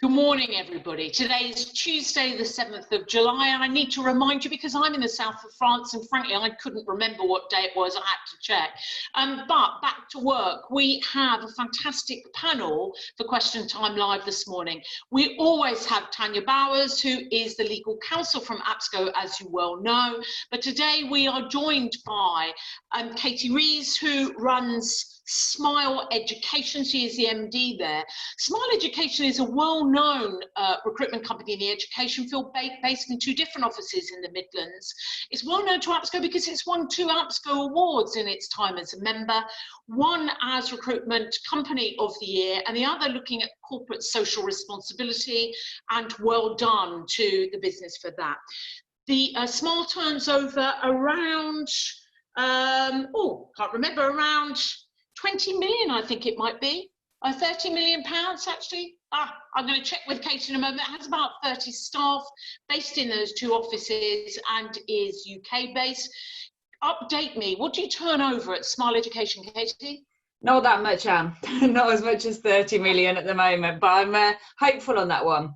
Good morning, everybody. Today is Tuesday, the 7th of July, and I need to remind you because I'm in the south of France, and frankly, I couldn't remember what day it was. I had to check. But back to work. We have a fantastic panel for Question Time Live this morning. We always have Tania Bowers, who is the legal counsel from APSCo, as you well know. But today we are joined by Katy Rees, who runs Smile Education. She is the MD there. Smile Education is a well-known recruitment company in the education field based in two different offices in the Midlands. It's well known to APSCo because it's won 2 APSCo awards in its time as a member, one as Recruitment Company of the Year and the other looking at corporate social responsibility, and well done to the business for that. The Smile turns over around, can't remember, around 20 million, I think it might be, 30 million pounds actually. I'm going to check with Katy in a moment. It has about 30 staff based in those 2 offices and is UK based. Update me, what do you turn over at Smile Education, Katy? Not that much, Anne. Not as much as 30 million at the moment, but I'm hopeful on that one.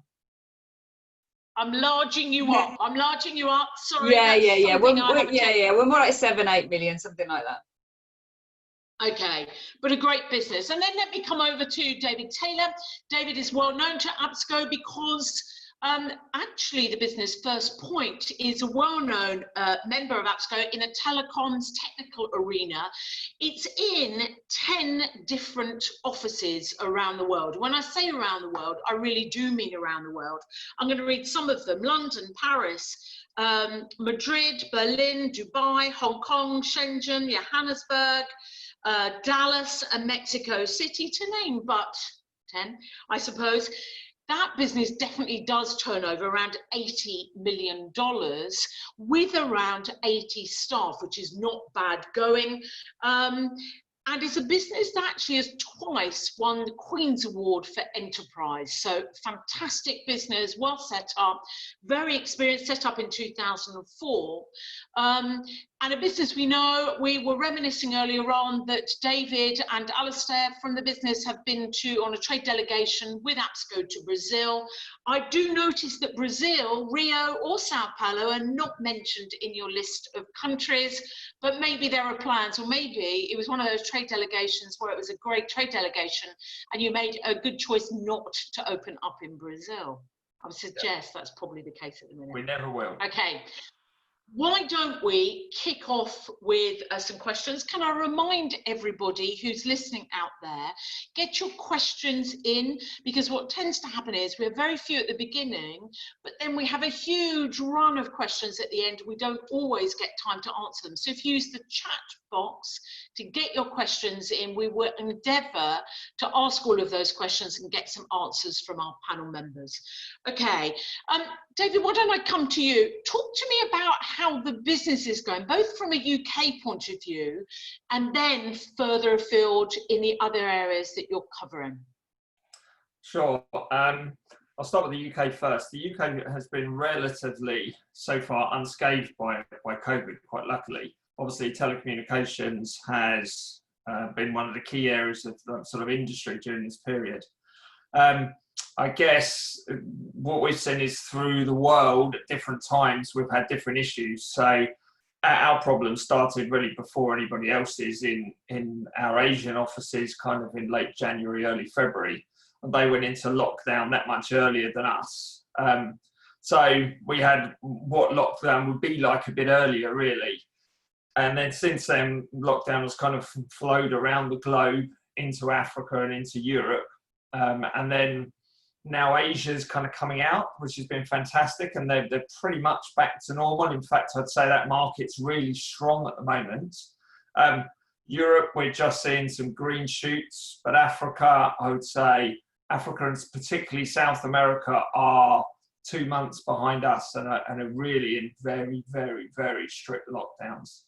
I'm larging you up. I'm larging you up. Sorry. Yeah. We're more like 7-8 million, something like that. Okay, but a great business. And then let me come over to David Taylor. David is well known to APSCo because actually the business First Point is a well-known member of APSCo in a telecoms technical arena. It's in 10 different offices around the world. When I say around the world, I really do mean around the world. I'm going to read some of them: London, Paris, Madrid, Berlin, Dubai, Hong Kong, Shenzhen, Johannesburg, Dallas and Mexico City, to name but 10, I suppose. That business definitely does turn over around $80 million with around 80 staff, which is not bad going. And it's a business that actually has twice won the Queen's Award for Enterprise. So fantastic business, well set up, very experienced, set up in 2004. And a business we know, we were reminiscing earlier on that David and Alistair from the business have been on a trade delegation with APSCo to Brazil. I do notice that Brazil, Rio or Sao Paulo are not mentioned in your list of countries, but maybe there are plans, or maybe it was one of those trade delegations where it was a great trade delegation and you made a good choice not to open up in Brazil. I would suggest that's probably the case at the minute. We never will. Okay. Why don't we kick off with some questions? Can I remind everybody who's listening out there, get your questions in, because what tends to happen is we have very few at the beginning, but then we have a huge run of questions at the end. We don't always get time to answer them. So if you use the chat box to get your questions in, we will endeavour to ask all of those questions and get some answers from our panel members. Okay, David, why don't I come to you? Talk to me about how the business is going, both from a UK point of view and then further afield in the other areas that you're covering. Sure. I'll start with the UK first. The UK has been relatively, so far, unscathed by COVID, quite luckily. Obviously, telecommunications has been one of the key areas of the sort of industry during this period. I guess what we've seen is through the world at different times, we've had different issues. So our problem started really before anybody else's in our Asian offices, kind of in late January, early February. And they went into lockdown that much earlier than us. So we had what lockdown would be like a bit earlier, really. And then since then, lockdown has kind of flowed around the globe into Africa and into Europe. And then now Asia's kind of coming out, which has been fantastic. And they're pretty much back to normal. In fact, I'd say that market's really strong at the moment. Europe, we're just seeing some green shoots. But Africa, I would say, Africa and particularly South America are 2 months behind us and are really in very, very, very strict lockdowns.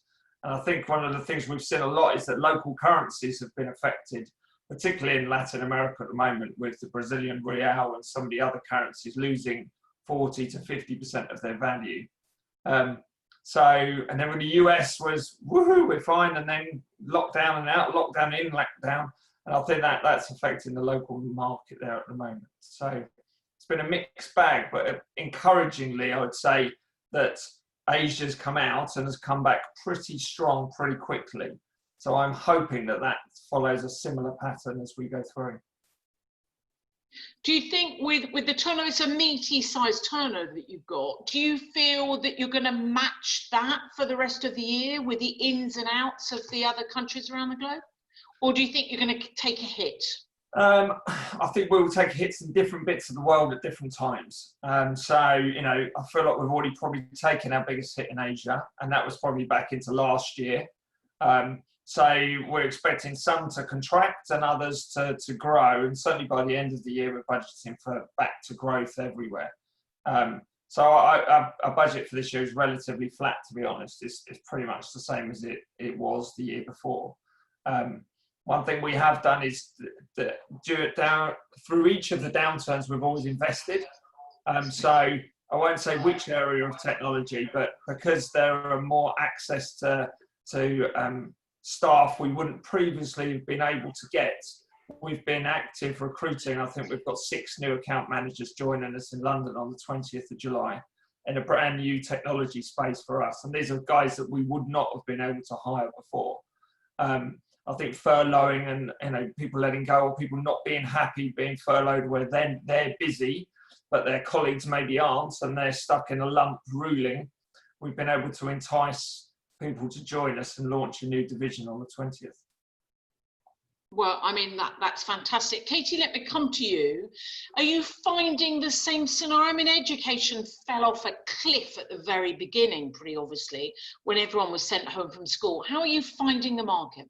And I think one of the things we've seen a lot is that local currencies have been affected, particularly in Latin America at the moment, with the Brazilian real and some of the other currencies losing 40 to 50% of their value. And then when the US was, woohoo, we're fine, and then lockdown and out, lockdown in, lockdown. And I think that's affecting the local market there at the moment. So been a mixed bag, but encouragingly, I would say that Asia's come out and has come back pretty strong pretty quickly. So I'm hoping that follows a similar pattern as we go through. Do you think with the turnover, it's a meaty sized turnover that you've got, do you feel that you're going to match that for the rest of the year with the ins and outs of the other countries around the globe? Or do you think you're going to take a hit? I think we'll take hits in different bits of the world at different times. So, you know, I feel like we've already probably taken our biggest hit in Asia, and that was probably back into last year. So we're expecting some to contract and others to grow. And certainly by the end of the year, we're budgeting for back to growth everywhere. So our budget for this year is relatively flat, to be honest. It's pretty much the same as it was the year before. One thing we have done is that through each of the downturns, we've always invested. So I won't say which area of technology, but because there are more access to staff we wouldn't previously have been able to get, we've been active recruiting. I think we've got 6 new account managers joining us in London on the 20th of July in a brand new technology space for us. And these are guys that we would not have been able to hire before. I think furloughing and people letting go, or people not being happy being furloughed where then they're busy, but their colleagues maybe aren't, and they're stuck in a lump ruling. We've been able to entice people to join us and launch a new division on the 20th. Well, I mean, that's fantastic. Katie, let me come to you. Are you finding the same scenario? I mean, education fell off a cliff at the very beginning, pretty obviously, when everyone was sent home from school. How are you finding the market?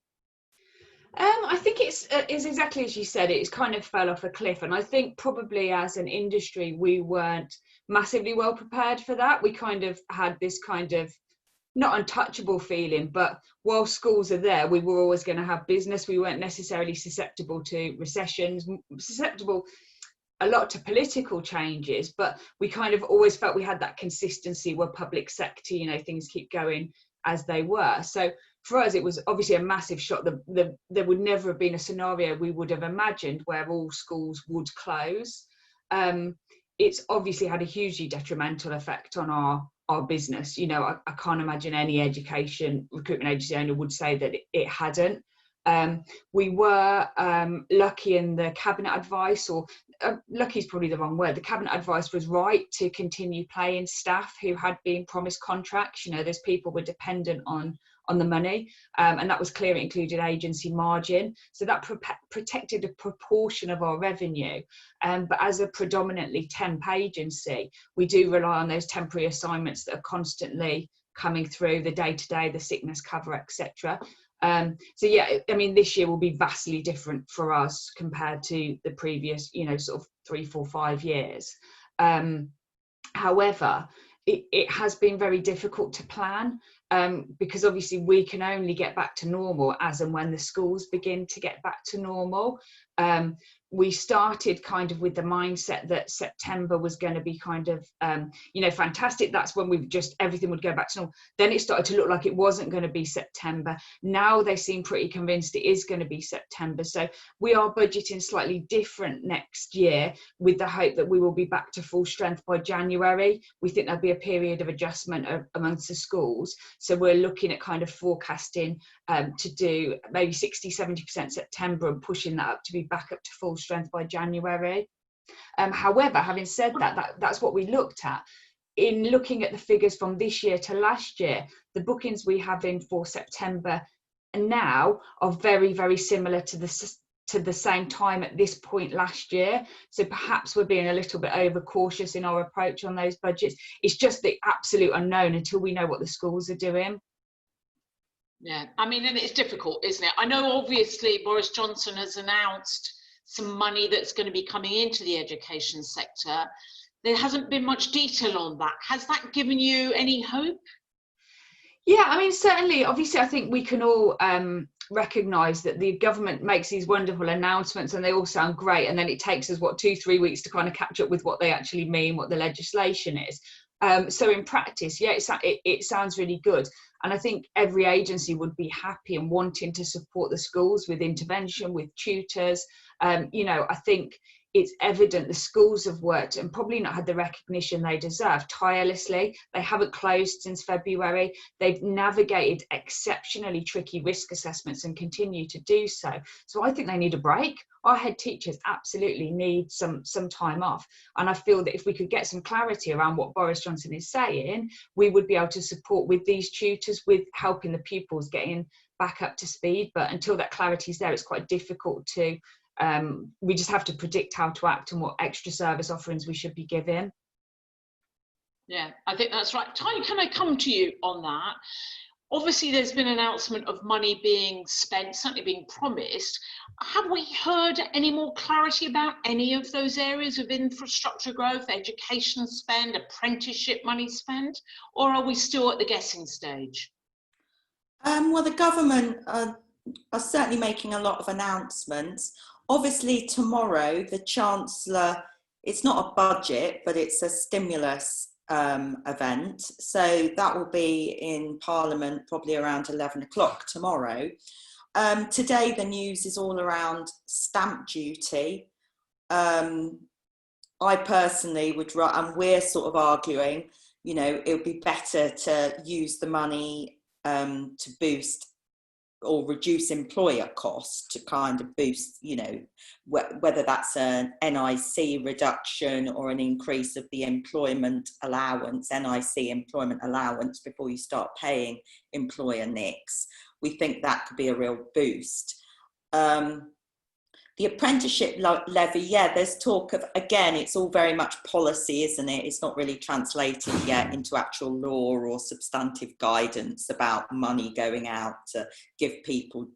I think it's exactly as you said. It's kind of fell off a cliff, and I think probably as an industry we weren't massively well prepared for that. We kind of had this kind of not untouchable feeling, but while schools are there, we were always going to have business. We weren't necessarily susceptible to recessions, susceptible a lot to political changes, but we kind of always felt we had that consistency where public sector, you know, things keep going as they were. So for us, it was obviously a massive shock. There would never have been a scenario we would have imagined where all schools would close. It's obviously had a hugely detrimental effect on our business. You know, I can't imagine any education recruitment agency owner would say that it hadn't. We were lucky in the cabinet advice, or lucky is probably the wrong word. The cabinet advice was right to continue paying staff who had been promised contracts. You know, there's people were dependent on the money, and that was clear. It included agency margin, so that protected a proportion of our revenue. But as a predominantly temp agency, we do rely on those temporary assignments that are constantly coming through, the day-to-day, the sickness cover, etc. So yeah, I mean, this year will be vastly different for us compared to the previous, you know, sort of 3, 4, 5 years. However, it has been very difficult to plan, because obviously we can only get back to normal as and when the schools begin to get back to normal. We started kind of with the mindset that September was going to be kind of, you know, fantastic. That's when everything would go back to normal. Then it started to look like it wasn't going to be September. Now they seem pretty convinced it is going to be September. So we are budgeting slightly different next year with the hope that we will be back to full strength by January. We think there'll be a period of adjustment amongst the schools. So we're looking at kind of forecasting to do maybe 60-70% September and pushing that up to be back up to full strength by January. However, having said that's what we looked at. In looking at the figures from this year to last year, the bookings we have in for September and now are very, very similar to the same time at this point last year. So perhaps we're being a little bit overcautious in our approach on those budgets. It's just the absolute unknown until we know what the schools are doing. Yeah, I mean, and it's difficult, isn't it? I know obviously Boris Johnson has announced some money that's going to be coming into the education sector. There hasn't been much detail on that. Has that given you any hope? Yeah, I mean, certainly, obviously, I think we can all recognise that the government makes these wonderful announcements and they all sound great. And then it takes us, 2-3 weeks to kind of catch up with what they actually mean, what the legislation is. So in practice, yeah, it sounds really good. And I think every agency would be happy and wanting to support the schools with intervention, with tutors. You know, I think it's evident the schools have worked and probably not had the recognition they deserve tirelessly. They haven't closed since February. They've navigated exceptionally tricky risk assessments and continue to do so. So I think they need a break. Our head teachers absolutely need some time off. And I feel that if we could get some clarity around what Boris Johnson is saying, we would be able to support with these tutors, with helping the pupils getting back up to speed. But until that clarity is there, it's quite difficult to, we just have to predict how to act and what extra service offerings we should be giving. Yeah, I think that's right. Tania, can I come to you on that? Obviously, there's been an announcement of money being spent, certainly being promised. Have we heard any more clarity about any of those areas of infrastructure growth, education spend, apprenticeship money spent, or are we still at the guessing stage? Well, the government are certainly making a lot of announcements. Obviously, tomorrow, the Chancellor, it's not a budget, but it's a stimulus event. So that will be in Parliament probably around 11 o'clock tomorrow. Today, the news is all around stamp duty. I personally would, and we're sort of arguing, you know, it would be better to use the money to boost or reduce employer costs to kind of boost, you know, whether that's an NIC reduction or an increase of the employment allowance, NIC employment allowance, before you start paying employer NICs. We think that could be a real boost. The apprenticeship levy, yeah, there's talk of, again, it's all very much policy, isn't it? It's not really translated yet into actual law or substantive guidance about money going out to give people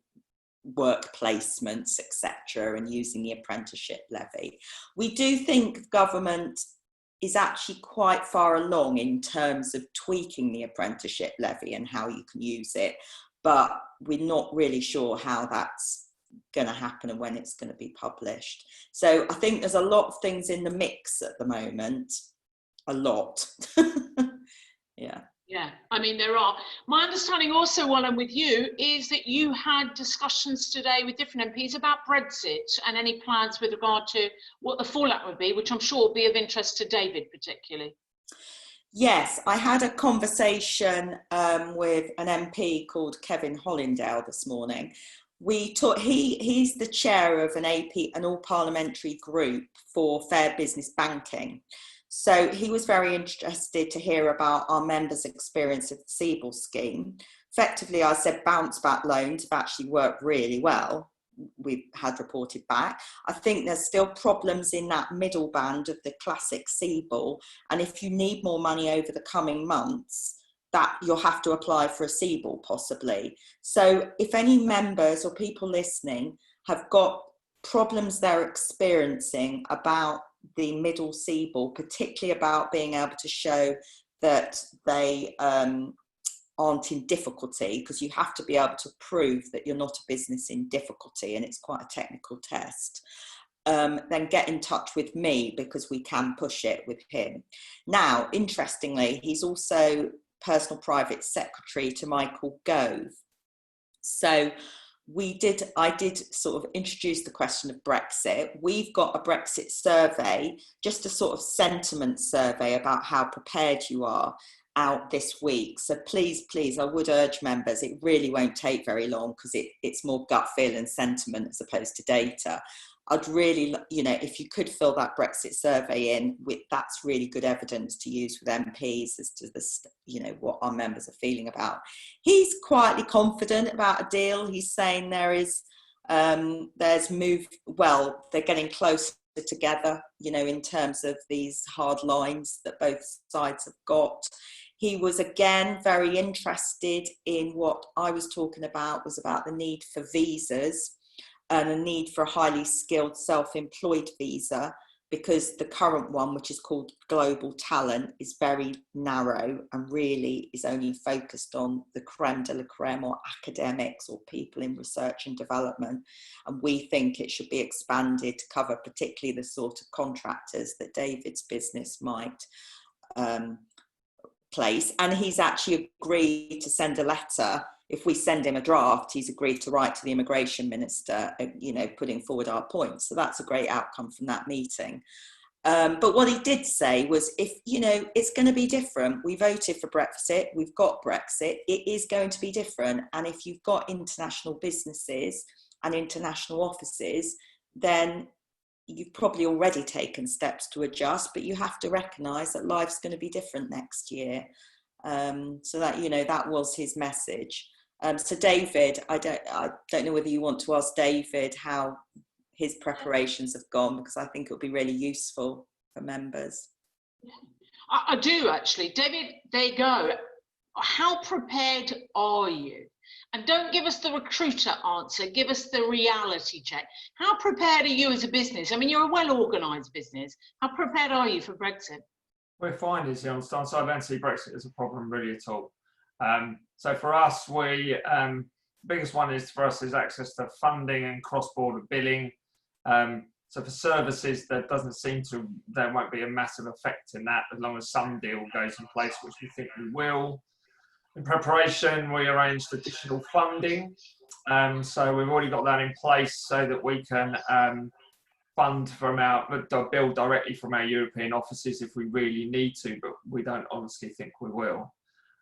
work placements, etc., and using the apprenticeship levy. We do think government is actually quite far along in terms of tweaking the apprenticeship levy and how you can use it, but we're not really sure how that's going to happen and when it's going to be published. So I think there's a lot of things in the mix at the moment. A lot. Yeah, I mean, there are. My understanding also, while I'm with you, is that you had discussions today with different MPs about Brexit and any plans with regard to what the fallout would be, which I'm sure will be of interest to David particularly. Yes, I had a conversation with an MP called Kevin Hollindale this morning. We talked, he's the chair of an all-parliamentary group for fair business banking. So he was very interested to hear about our members' experience of the CBIL scheme. Effectively, I said bounce back loans have actually worked really well. We've had reported back. I think there's still problems in that middle band of the classic CBIL. And if you need more money over the coming months, that you'll have to apply for a CBIL possibly. So if any members or people listening have got problems they're experiencing about the middle CBIL, particularly about being able to show that they aren't in difficulty, because you have to be able to prove that you're not a business in difficulty, and it's quite a technical test, then get in touch with me, because we can push it with him. Now, interestingly, he's also personal private secretary to Michael Gove. So I did sort of introduce the question of Brexit. We've got a Brexit survey, just a sort of sentiment survey about how prepared you are, out this week. So please, I would urge members, it really won't take very long, because it's more gut feel and sentiment as opposed to data. I'd really, you know, if you could fill that Brexit survey in, that's really good evidence to use with MPs as to this, you know, what our members are feeling about. He's quietly confident about a deal. He's saying there's they're getting closer together, you know, in terms of these hard lines that both sides have got. He was again very interested in what I was talking about, was about the need for visas and a need for a highly skilled self-employed visa, because the current one, which is called Global Talent, is very narrow and really is only focused on the creme de la creme, or academics or people in research and development. And we think it should be expanded to cover particularly the sort of contractors that David's business might place. And he's actually agreed to send a letter if we send him a draft, he's agreed to write to the immigration minister, you know, putting forward our points. So that's a great outcome from that meeting. But what he did say was, if, you know, it's going to be different. We voted for Brexit. We've got Brexit. It is going to be different. And if you've got international businesses and international offices, then you've probably already taken steps to adjust, but you have to recognise that life's going to be different next year. So that, you know, that was his message. So David, I don't know whether you want to ask David how his preparations have gone, because I think it would be really useful for members. I do actually. David, there you go. How prepared are you? And don't give us the recruiter answer, give us the reality check. How prepared are you as a business? I mean, you're a well-organised business. How prepared are you for Brexit? We're fine, is the honest answer. I don't see Brexit as a problem really at all. So for us, the biggest one is for us is access to funding and cross-border billing. So for services, there won't be a massive effect in that, as long as some deal goes in place, which we think we will. In preparation, we arranged additional funding. So we've already got that in place so that we can fund build directly from our European offices if we really need to, but we don't honestly think we will.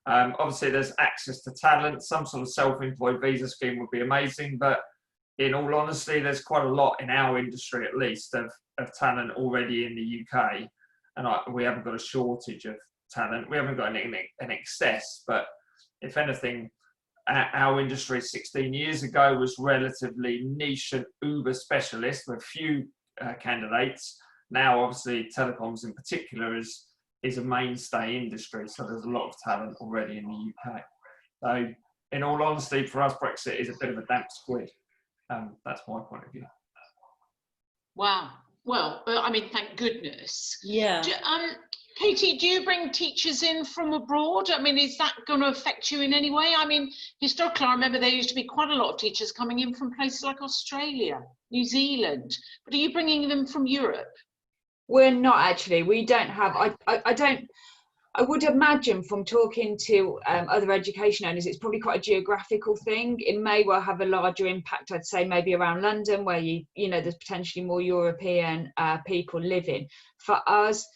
Obviously, there's access to talent. Some sort of self-employed visa scheme would be amazing, but in all honesty, there's quite a lot in our industry, at least, of talent already in the UK, and we haven't got a shortage of talent. We haven't got an excess, but if anything, our industry 16 years ago was relatively niche and uber specialist with few candidates. Now, obviously, telecoms in particular is a mainstay industry, so there's a lot of talent already in the UK. So, in all honesty, for us, Brexit is a bit of a damp squid. That's my point of view. Wow. Well, I mean, thank goodness. Yeah. Katie, do you bring teachers in from abroad? I mean, is that going to affect you in any way? I mean, historically, I remember there used to be quite a lot of teachers coming in from places like Australia, New Zealand. But are you bringing them from Europe? We're not actually. We don't have. I would imagine from talking to other education owners, it's probably quite a geographical thing. It may well have a larger impact, I'd say, maybe around London, where you know there's potentially more European people living. For us,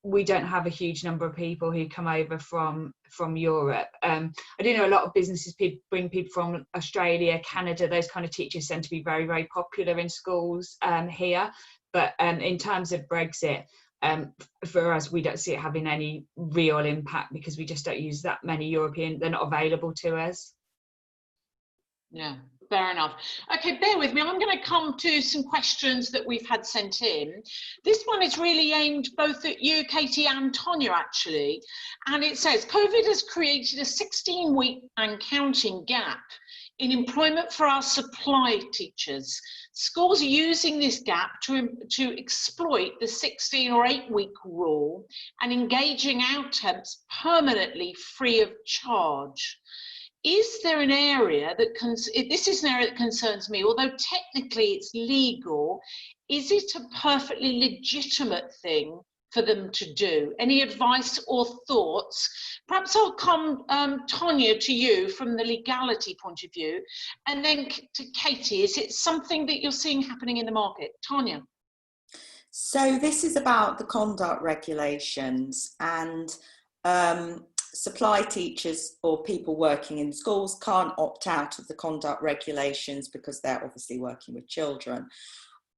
we don't have a huge number of people who come over from Europe. I do know a lot of businesses bring people from Australia, Canada. Those kind of teachers tend to be very, very popular in schools here. But in terms of Brexit, for us, we don't see it having any real impact because we just don't use that many European. They're not available to us. Yeah, fair enough. Okay, bear with me. I'm going to come to some questions that we've had sent in. This one is really aimed both at you, Katie, and Tania, actually. And it says, COVID has created a 16-week and counting gap in employment for our supply teachers. Schools are using this gap to exploit the 16 or 8-week rule and engaging out temps permanently free of charge. Is there an area that this is an area that concerns me, although technically it's legal, is it a perfectly legitimate thing for them to do? Any advice or thoughts? Perhaps I'll come, Tania, to you from the legality point of view, and then to Katie. Is it something that you're seeing happening in the market? Tania. So this is about the conduct regulations, and supply teachers or people working in schools can't opt out of the conduct regulations because they're obviously working with children.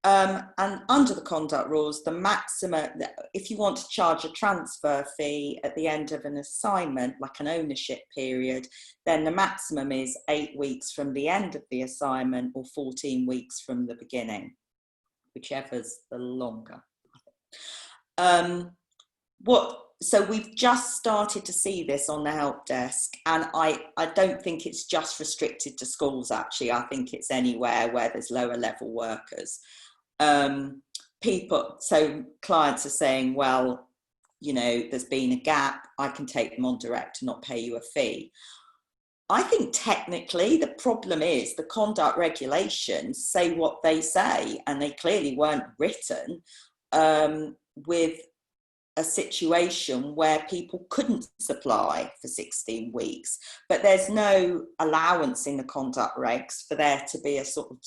And under the conduct rules, the maximum, if you want to charge a transfer fee at the end of an assignment, like an ownership period, then the maximum is 8 weeks from the end of the assignment or 14 weeks from the beginning, whichever's the longer. So we've just started to see this on the help desk, and I don't think it's just restricted to schools, actually. I think it's anywhere where there's lower level workers. So clients are saying, well, you know, there's been a gap, I can take them on direct and not pay you a fee. I think technically the problem is the conduct regulations say what they say, and they clearly weren't written with a situation where people couldn't supply for 16 weeks, but there's no allowance in the conduct regs for there to be a sort of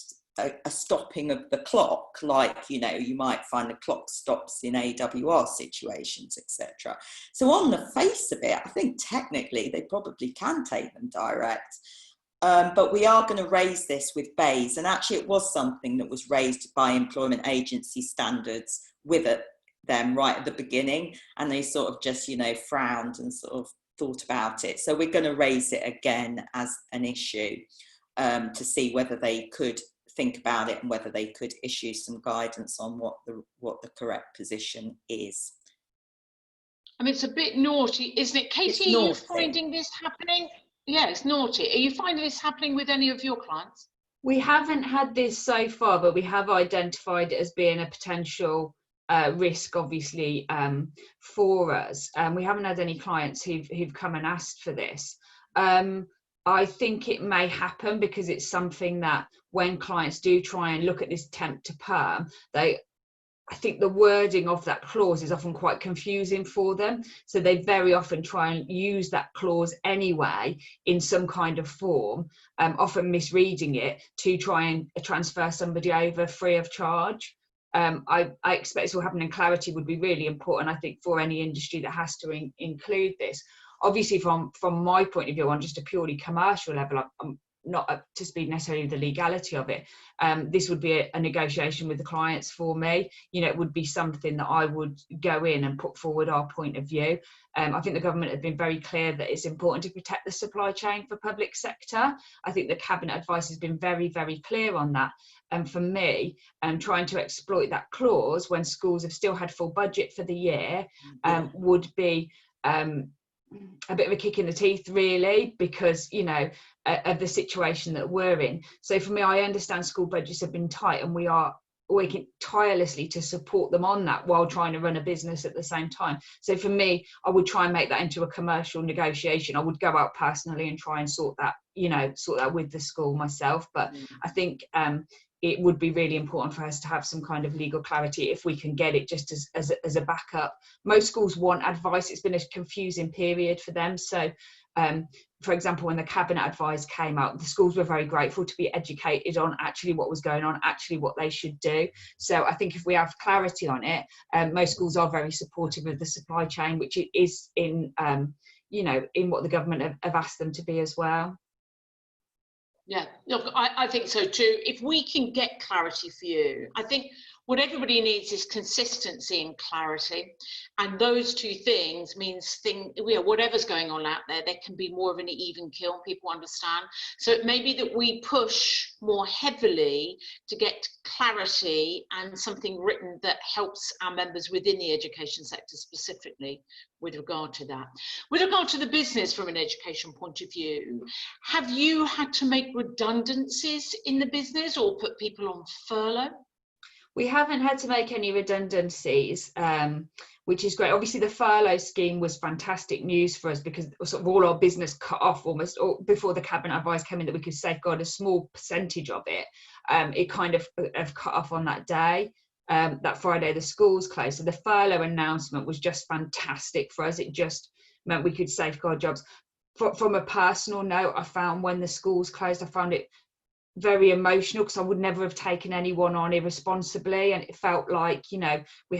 a stopping of the clock, like, you know, you might find the clock stops in AWR situations, etc. So on the face of it, I think technically they probably can take them direct. But we are going to raise this with BAYS, and actually it was something that was raised by Employment Agency Standards with them right at the beginning, and they sort of just, you know, frowned and sort of thought about it. So we're going to raise it again as an issue to see whether they could think about it and whether they could issue some guidance on what the correct position is. I mean, it's a bit naughty, isn't it? Katie, are you finding this happening? Yeah, it's naughty. Are you finding this happening with any of your clients? We haven't had this so far, but we have identified it as being a potential risk, obviously, for us. We haven't had any clients who've come and asked for this. I think it may happen because it's something that when clients do try and look at this temp to perm, I think the wording of that clause is often quite confusing for them. So they very often try and use that clause anyway in some kind of form, often misreading it to try and transfer somebody over free of charge. I expect this will happen, and clarity would be really important, I think, for any industry that has to include this. Obviously, from my point of view, on just a purely commercial level, I'm not up to speed necessarily with the legality of it. This would be a negotiation with the clients for me. You know, it would be something that I would go in and put forward our point of view. I think the government have been very clear that it's important to protect the supply chain for public sector. I think the cabinet advice has been very, very clear on that. And for me, trying to exploit that clause when schools have still had full budget for the year would be a bit of a kick in the teeth, really, because, you know, of the situation that we're in. So for me, I understand school budgets have been tight, and we are working tirelessly to support them on that while trying to run a business at the same time. So for me, I would try and make that into a commercial negotiation. I would go out personally and try and sort that with the school myself. But I think it would be really important for us to have some kind of legal clarity if we can get it, just as a backup. Most schools want advice. It's been a confusing period for them. So for example, when the cabinet advice came out, the schools were very grateful to be educated on actually what was going on, actually what they should do. So I think if we have clarity on it, most schools are very supportive of the supply chain, which it is in what the government have asked them to be as well. Yeah, look, I think so too. If we can get clarity for you, I think what everybody needs is consistency and clarity. And those two things means whatever's going on out there, there can be more of an even keel, people understand. So it may be that we push more heavily to get clarity and something written that helps our members within the education sector specifically with regard to that. With regard to the business from an education point of view, have you had to make redundancies in the business or put people on furlough? We haven't had to make any redundancies, which is great. Obviously, the furlough scheme was fantastic news for us because sort of all our business cut off almost before the cabinet advice came in that we could safeguard a small percentage of it. It kind of cut off on that day. That Friday, the schools closed. So the furlough announcement was just fantastic for us. It just meant we could safeguard jobs. From a personal note, I found when the schools closed, I found it very emotional because I would never have taken anyone on irresponsibly, and it felt like, you know, we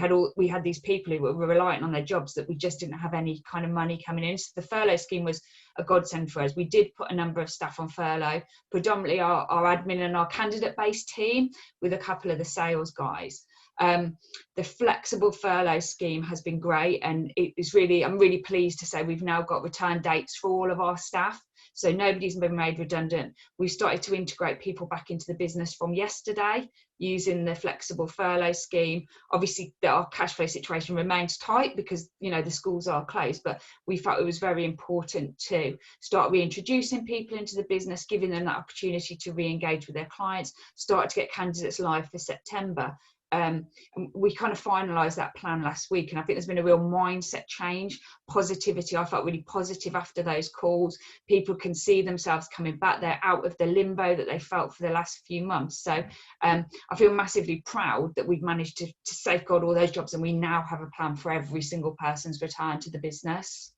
had these people who were reliant on their jobs that we just didn't have any kind of money coming in. So the furlough scheme was a godsend for us. We did put a number of staff on furlough, predominantly our admin and our candidate-based team, with a couple of the sales guys. The flexible furlough scheme has been great, and I'm really pleased to say we've now got return dates for all of our staff. So nobody's been made redundant. We've started to integrate people back into the business from yesterday using the flexible furlough scheme. Obviously, our cash flow situation remains tight because, you know, the schools are closed, but we felt it was very important to start reintroducing people into the business, giving them that opportunity to re-engage with their clients, start to get candidates live for September. we kind of finalised that plan last week, and I think there's been a real mindset change, positivity. I felt really positive after those calls. People can see themselves coming back. They're out of the limbo that they felt for the last few months. So I feel massively proud that we've managed to safeguard all those jobs, and we now have a plan for every single person's return to the business.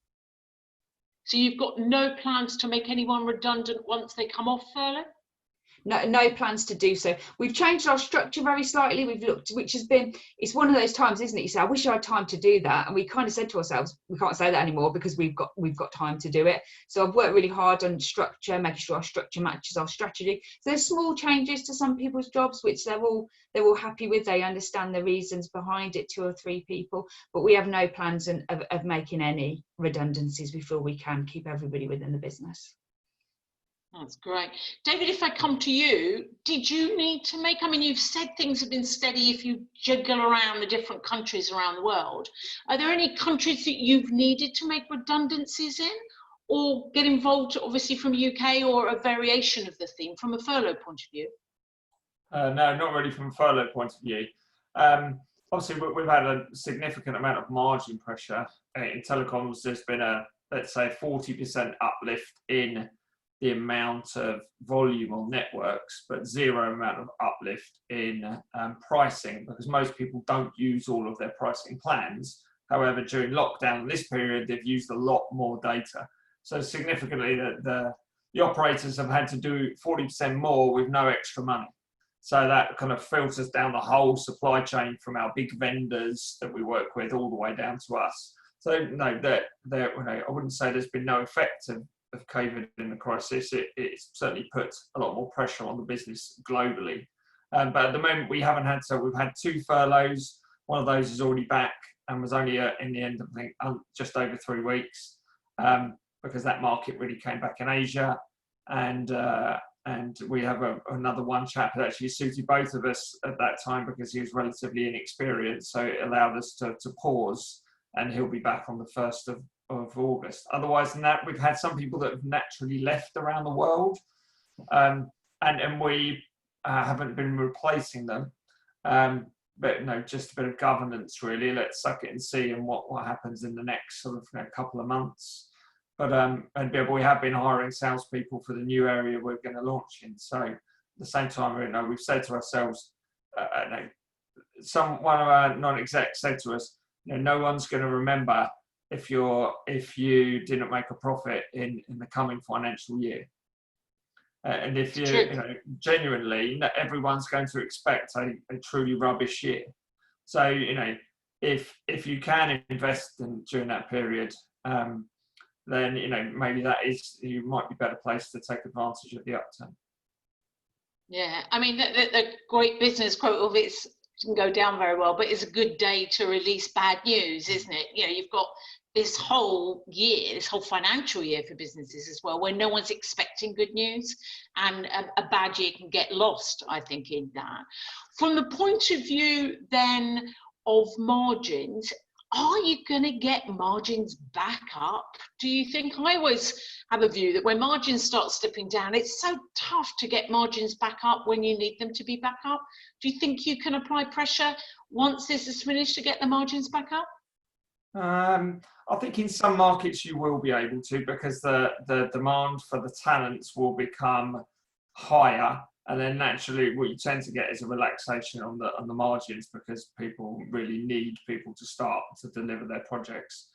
So you've got no plans to make anyone redundant once they come off furlough? No plans to do so. We've changed our structure very slightly. We've looked, which has been, it's one of those times, isn't it? You say, I wish I had time to do that. And we kind of said to ourselves, we can't say that anymore because we've got time to do it. So I've worked really hard on structure, making sure our structure matches our strategy. So there's small changes to some people's jobs, which they're all happy with. They understand the reasons behind it, 2 or 3 people, but we have no plans of making any redundancies. We feel we can keep everybody within the business. That's great. David, if I come to you, did you need to make, I mean, you've said things have been steady if you jiggle around the different countries around the world. Are there any countries that you've needed to make redundancies in or get involved, obviously from UK, or a variation of the theme from a furlough point of view? No, not really from a furlough point of view. Obviously, we've had a significant amount of margin pressure. In telecoms, there's been let's say, 40% uplift in the amount of volume on networks, but 0 amount of uplift in pricing, because most people don't use all of their pricing plans. However, during lockdown in this period, they've used a lot more data. So significantly, the operators have had to do 40% more with no extra money. So that kind of filters down the whole supply chain from our big vendors that we work with all the way down to us. So no, I wouldn't say there's been no effect of COVID in the crisis. It's certainly put a lot more pressure on the business globally. But at the moment we haven't had, so we've had 2 furloughs. One of those is already back and was only in the end of, I think, just over 3 weeks, because that market really came back in Asia. And we have another one chap that actually suited both of us at that time because he was relatively inexperienced. So it allowed us to pause, and he'll be back on the 1st of August. Otherwise than that, we've had some people that have naturally left around the world, and we haven't been replacing them. But no, just a bit of governance really. Let's suck it and see, and what happens in the next sort of couple of months. But we have been hiring salespeople for the new area we're going to launch in. So at the same time, we've said to ourselves, one of our non-execs said to us, no one's going to remember if you didn't make a profit in the coming financial year. And if genuinely, everyone's going to expect a truly rubbish year. So, if you can invest during that period, then, maybe you might be better placed to take advantage of the upturn. Yeah, I mean, the great business quote of it can go down very well, but it's a good day to release bad news, isn't it? You've got this whole year, this whole financial year for businesses as well, where no one's expecting good news, and a bad year can get lost, I think, in that. From the point of view then of margins, are you going to get margins back up? Do you think? I always have a view that when margins start slipping down, it's so tough to get margins back up when you need them to be back up. Do you think you can apply pressure once this is finished to get the margins back up? I think in some markets you will be able to, because the demand for the talents will become higher, and then naturally what you tend to get is a relaxation on the margins, because people really need people to start to deliver their projects.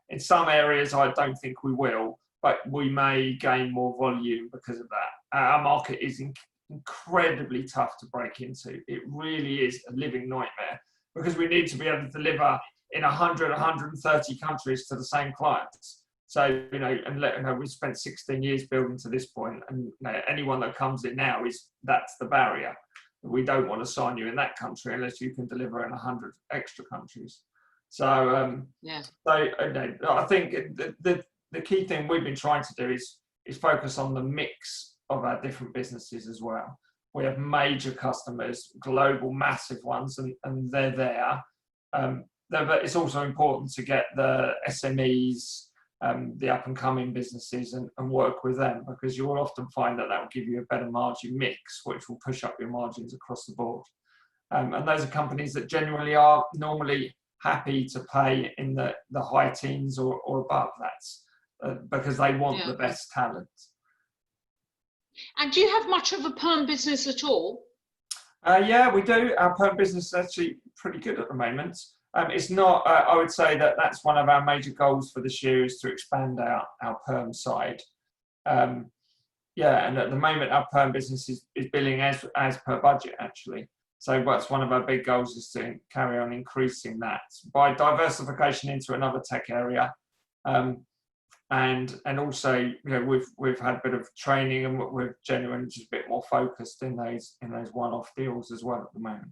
In some areas I don't think we will, but we may gain more volume because of that. Our market is incredibly tough to break into. It really is a living nightmare, because we need to be able to deliver in 100, 130 countries to the same clients. So, we've spent 16 years building to this point, and anyone that comes in now that's the barrier. We don't want to sign you in that country unless you can deliver in 100 extra countries. So, I think the key thing we've been trying to do is focus on the mix of our different businesses as well. We have major customers, global, massive ones, and they're there. But it's also important to get the SMEs, the up-and-coming businesses, and work with them, because you will often find that will give you a better margin mix, which will push up your margins across the board. And those are companies that generally are normally happy to pay in the high teens or above. That's because they want the best talent. And do you have much of a perm business at all? Yeah, we do. Our perm business is actually pretty good at the moment. It's not, I would say that's one of our major goals for this year, is to expand our perm side. Yeah, and at the moment our perm business is billing as per budget, actually. So that's one of our big goals, is to carry on increasing that by diversification into another tech area. And also, you know, we've had a bit of training, and we're genuinely just a bit more focused in those one-off deals as well at the moment.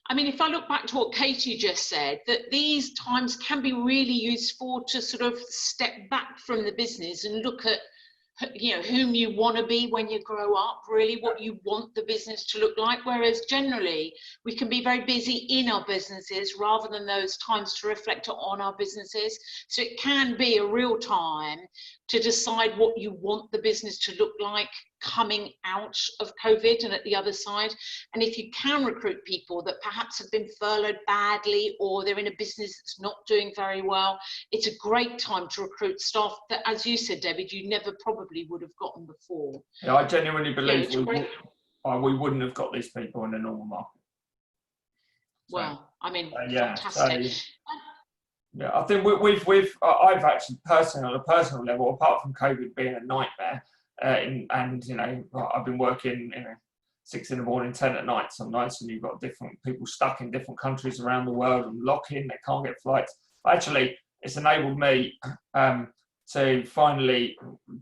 I mean, if I look back to what Katie just said, that these times can be really useful to sort of step back from the business and look at, you know, whom you want to be when you grow up, really what you want the business to look like. Whereas generally we can be very busy in our businesses rather than those times to reflect on our businesses. So it can be a real time to decide what you want the business to look like coming out of COVID and at the other side. And if you can recruit people that perhaps have been furloughed badly, or they're in a business that's not doing very well, it's a great time to recruit staff that, as you said, David, you never probably would have gotten before. Yeah, I genuinely believe Yeah, we wouldn't have got these people in a normal market. Well, I mean, yeah, fantastic. Yeah, I think I've actually personally, on a personal level, apart from COVID being a nightmare, and you know, I've been working, you know, 6 in the morning, 10 at night some nights, and you've got different people stuck in different countries around the world and lock-in, they can't get flights. Actually, it's enabled me to finally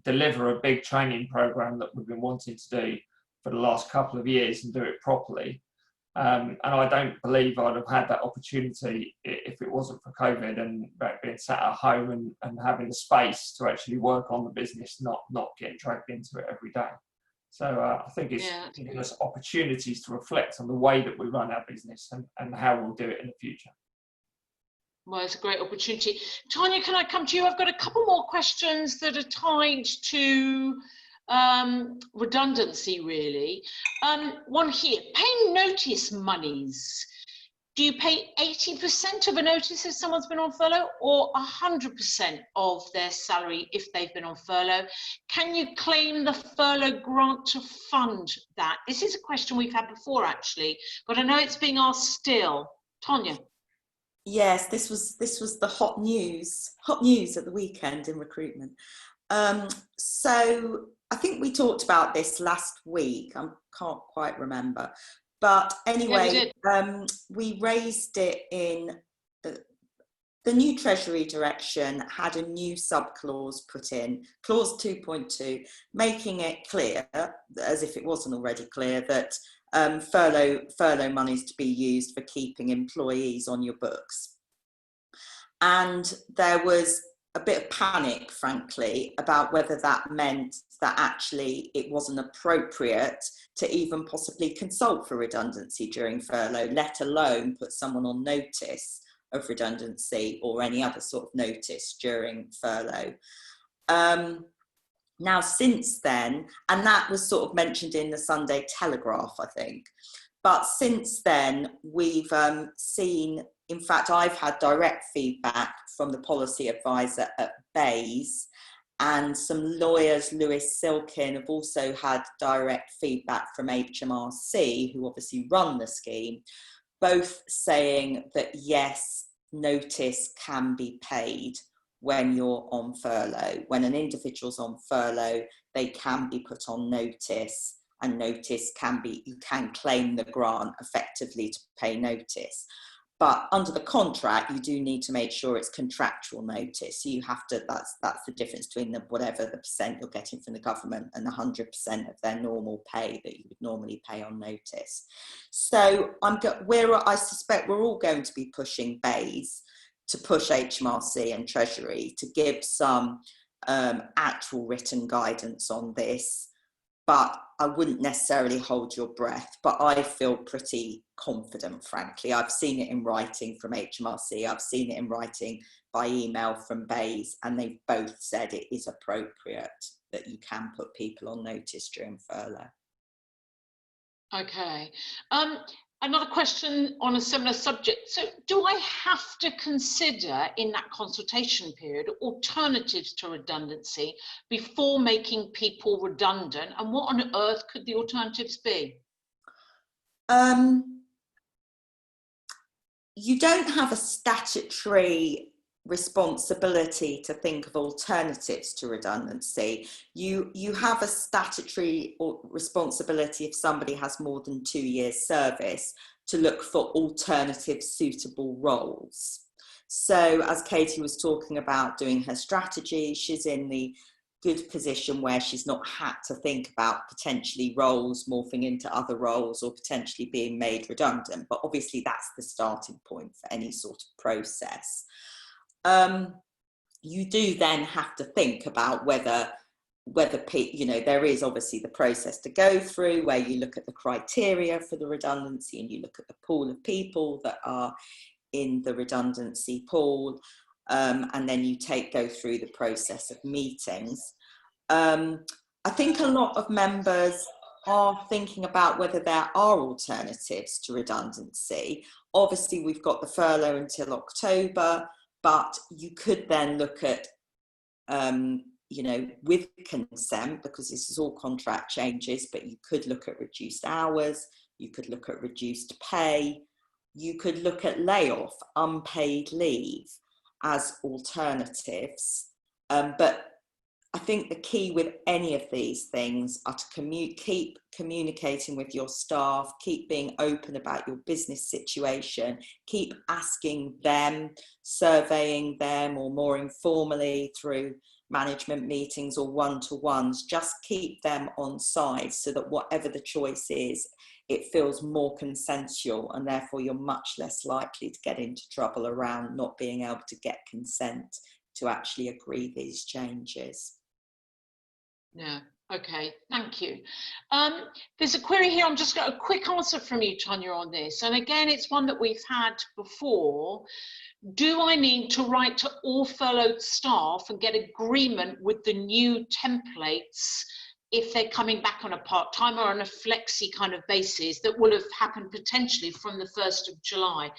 deliver a big training program that we've been wanting to do for the last couple of years, and do it properly. And I don't believe I'd have had that opportunity if it wasn't for COVID and being sat at home and having the space to actually work on the business, not getting dragged into it every day. So I think it's giving us opportunities to reflect on the way that we run our business and how we'll do it in the future. Well, it's a great opportunity. Tania, can I come to you? I've got a couple more questions that are tied to redundancy, really. One here, paying notice monies. Do you pay 80% of a notice if someone's been on furlough, or 100% of their salary if they've been on furlough? Can you claim the furlough grant to fund that? This is a question we've had before, actually, but I know it's being asked still. Tania. Yes, this was the hot news at the weekend in recruitment. So I think we talked about this last week. I can't quite remember, but anyway, we raised it in the new Treasury direction. Had a new subclause put in, clause 2.2, making it clear, as if it wasn't already clear, that furlough money is to be used for keeping employees on your books. And there was a bit of panic, frankly, about whether that meant that actually it wasn't appropriate to even possibly consult for redundancy during furlough, let alone put someone on notice of redundancy or any other sort of notice during furlough. Now, since then, and that was sort of mentioned in the Sunday Telegraph, I think, but since then we've seen, in fact, I've had direct feedback from the policy advisor at Bays, and some lawyers, Lewis Silkin, have also had direct feedback from HMRC, who obviously run the scheme, both saying that yes, notice can be paid when you're on furlough. When an individual's on furlough, they can be put on notice, and notice can be, you can claim the grant effectively to pay notice. But under the contract, you do need to make sure it's contractual notice. So you have to, that's the difference between whatever the percent you're getting from the government and the 100% of their normal pay that you would normally pay on notice. So I suspect we're all going to be pushing Bays to push HMRC and Treasury to give some actual written guidance on this. But I wouldn't necessarily hold your breath, but I feel pretty confident, frankly. I've seen it in writing from HMRC, I've seen it in writing by email from Bays, and they've both said it is appropriate that you can put people on notice during furlough. Okay. Another question on a similar subject. So do I have to consider in that consultation period alternatives to redundancy before making people redundant? And what on earth could the alternatives be? You don't have a statutory responsibility to think of alternatives to redundancy. You have a statutory responsibility if somebody has more than 2 years service to look for alternative suitable roles. So as Katie was talking about doing her strategy, she's in the good position where she's not had to think about potentially roles morphing into other roles or potentially being made redundant. But obviously that's the starting point for any sort of process. You do then have to think about whether there is obviously the process to go through where you look at the criteria for the redundancy and you look at the pool of people that are in the redundancy pool, and then you go through the process of meetings. I think a lot of members are thinking about whether there are alternatives to redundancy. Obviously we've got the furlough until October, but you could then look at, with consent, because this is all contract changes, but you could look at reduced hours, you could look at reduced pay, you could look at layoff, unpaid leave as alternatives. But I think the key with any of these things are to keep communicating with your staff, keep being open about your business situation, keep asking them, surveying them, or more informally through management meetings or one-to-ones, just keep them on side so that whatever the choice is, it feels more consensual, and therefore you're much less likely to get into trouble around not being able to get consent to actually agree these changes. Yeah, okay, thank you. There's a query here, I'm just got a quick answer from you, Tania, on this. And again, it's one that we've had before. Do I need to write to all furloughed staff and get agreement with the new templates if they're coming back on a part-time or on a flexi kind of basis that will have happened potentially from the 1st of July?